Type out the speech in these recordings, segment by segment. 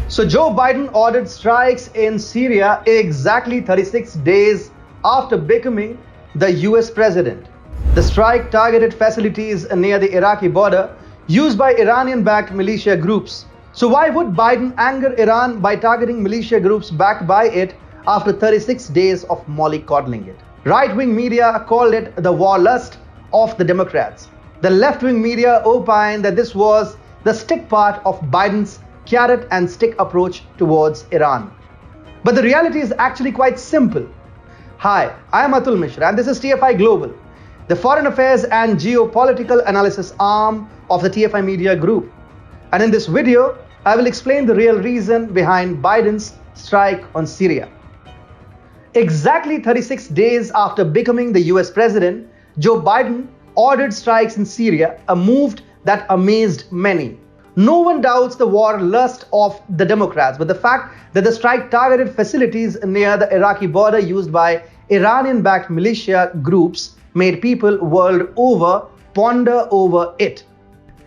So Joe Biden ordered strikes in Syria exactly 36 days after becoming the US president. The strike targeted facilities near the Iraqi border used by Iranian-backed militia groups. So why would Biden anger Iran by targeting militia groups backed by it after 36 days of mollycoddling it? Right-wing media called it the war lust of the Democrats. The left-wing media opined that this was the stick part of Biden's carrot and stick approach towards Iran. But the reality is actually quite simple. Hi, I am Atul Mishra and this is TFI Global, the foreign affairs and geopolitical analysis arm of the TFI Media Group. And in this video, I will explain the real reason behind Biden's strike on Syria. Exactly 36 days after becoming the US president, Joe Biden ordered strikes in Syria, a move that amazed many. No one doubts the war lust of the Democrats, but the fact that the strike targeted facilities near the Iraqi border used by Iranian-backed militia groups made people world over ponder over it.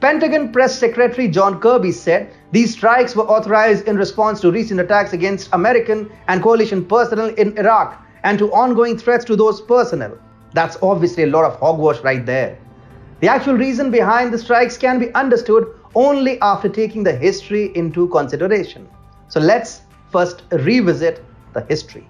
Pentagon Press Secretary John Kirby said these strikes were authorized in response to recent attacks against American and coalition personnel in Iraq and to ongoing threats to those personnel. That's obviously a lot of hogwash right there. The actual reason behind the strikes can be understood only after taking the history into consideration. So let's first revisit the history.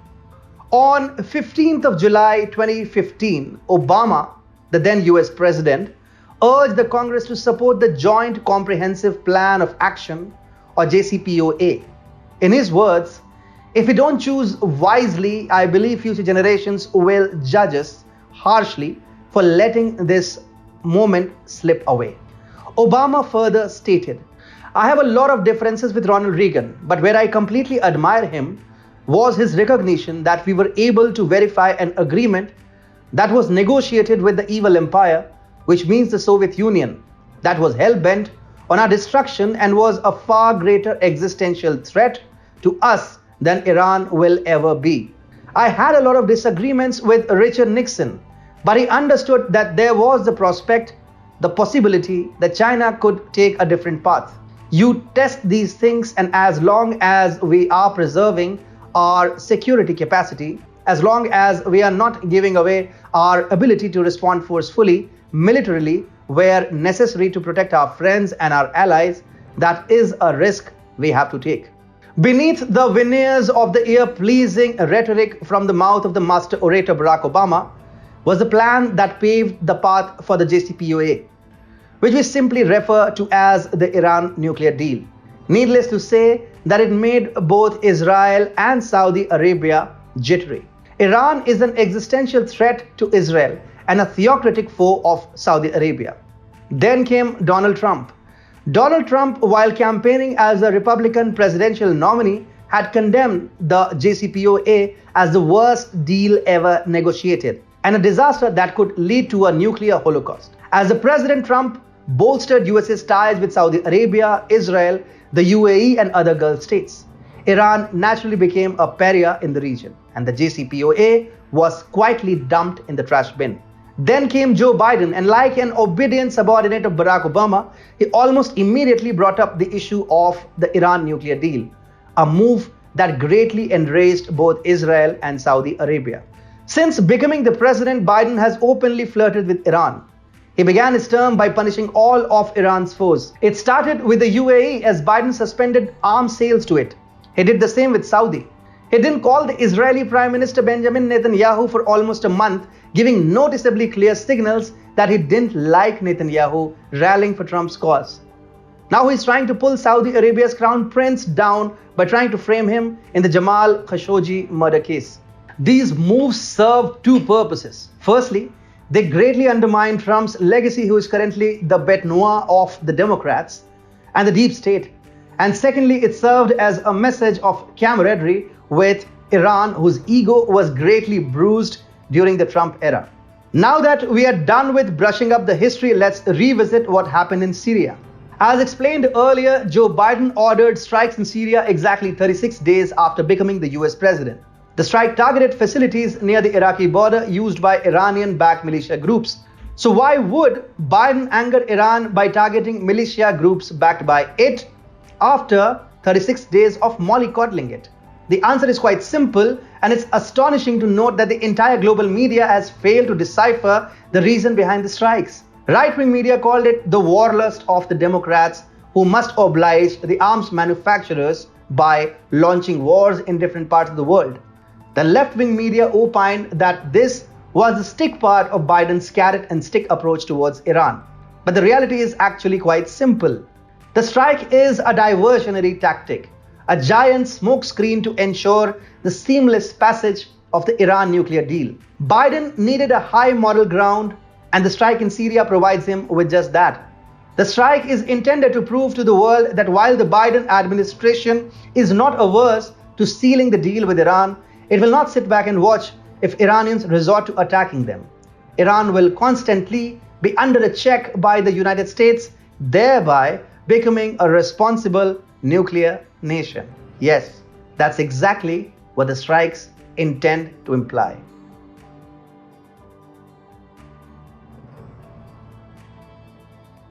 On 15th of July 2015, Obama, the then US president, urged the Congress to support the Joint Comprehensive Plan of Action, or JCPOA. In his words, "If we don't choose wisely, I believe future generations will judge us harshly for letting this moment slip away." Obama further stated, "I have a lot of differences with Ronald Reagan, but where I completely admire him was his recognition that we were able to verify an agreement that was negotiated with the evil empire, which means the Soviet Union, that was hell-bent on our destruction and was a far greater existential threat to us than Iran will ever be. I had a lot of disagreements with Richard Nixon, but he understood that there was the prospect, the possibility that China could take a different path. You test these things, and as long as we are preserving our security capacity, as long as we are not giving away our ability to respond forcefully, militarily, where necessary to protect our friends and our allies, that is a risk we have to take." Beneath the veneers of the ear-pleasing rhetoric from the mouth of the master orator Barack Obama was the plan that paved the path for the JCPOA, which we simply refer to as the Iran nuclear deal. Needless to say that it made both Israel and Saudi Arabia jittery. Iran is an existential threat to Israel and a theocratic foe of Saudi Arabia. Then came Donald Trump. Donald Trump, while campaigning as a Republican presidential nominee, had condemned the JCPOA as the worst deal ever negotiated and a disaster that could lead to a nuclear holocaust. As the President, Trump bolstered US's ties with Saudi Arabia, Israel, the UAE and other Gulf states. Iran naturally became a pariah in the region, and the JCPOA was quietly dumped in the trash bin. Then came Joe Biden, and like an obedient subordinate of Barack Obama, he almost immediately brought up the issue of the Iran nuclear deal, a move that greatly enraged both Israel and Saudi Arabia. Since becoming the president, Biden has openly flirted with Iran. He began his term by punishing all of Iran's foes. It started with the UAE as Biden suspended arms sales to it. He did the same with Saudi. He didn't call the Israeli Prime Minister Benjamin Netanyahu for almost a month, giving noticeably clear signals that he didn't like Netanyahu rallying for Trump's cause. Now he's trying to pull Saudi Arabia's crown prince down by trying to frame him in the Jamal Khashoggi murder case. These moves serve two purposes. Firstly, they greatly undermine Trump's legacy, who is currently the bête noire of the Democrats and the deep state. And secondly, it served as a message of camaraderie with Iran, whose ego was greatly bruised during the Trump era. Now that we are done with brushing up the history, let's revisit what happened in Syria. As explained earlier, Joe Biden ordered strikes in Syria exactly 36 days after becoming the US president. The strike targeted facilities near the Iraqi border used by Iranian-backed militia groups. So why would Biden anger Iran by targeting militia groups backed by it after 36 days of mollycoddling it? The answer is quite simple, and it's astonishing to note that the entire global media has failed to decipher the reason behind the strikes. Right-wing media called it the warlust of the Democrats, who must oblige the arms manufacturers by launching wars in different parts of the world. The left-wing media opined that this was the stick part of Biden's carrot and stick approach towards Iran. But the reality is actually quite simple. The strike is a diversionary tactic, a giant smokescreen to ensure the seamless passage of the Iran nuclear deal. Biden needed a high moral ground, and the strike in Syria provides him with just that. The strike is intended to prove to the world that while the Biden administration is not averse to sealing the deal with Iran, it will not sit back and watch if Iranians resort to attacking them. Iran will constantly be under a check by the United States, thereby becoming a responsible nuclear nation. Yes, that's exactly what the strikes intend to imply.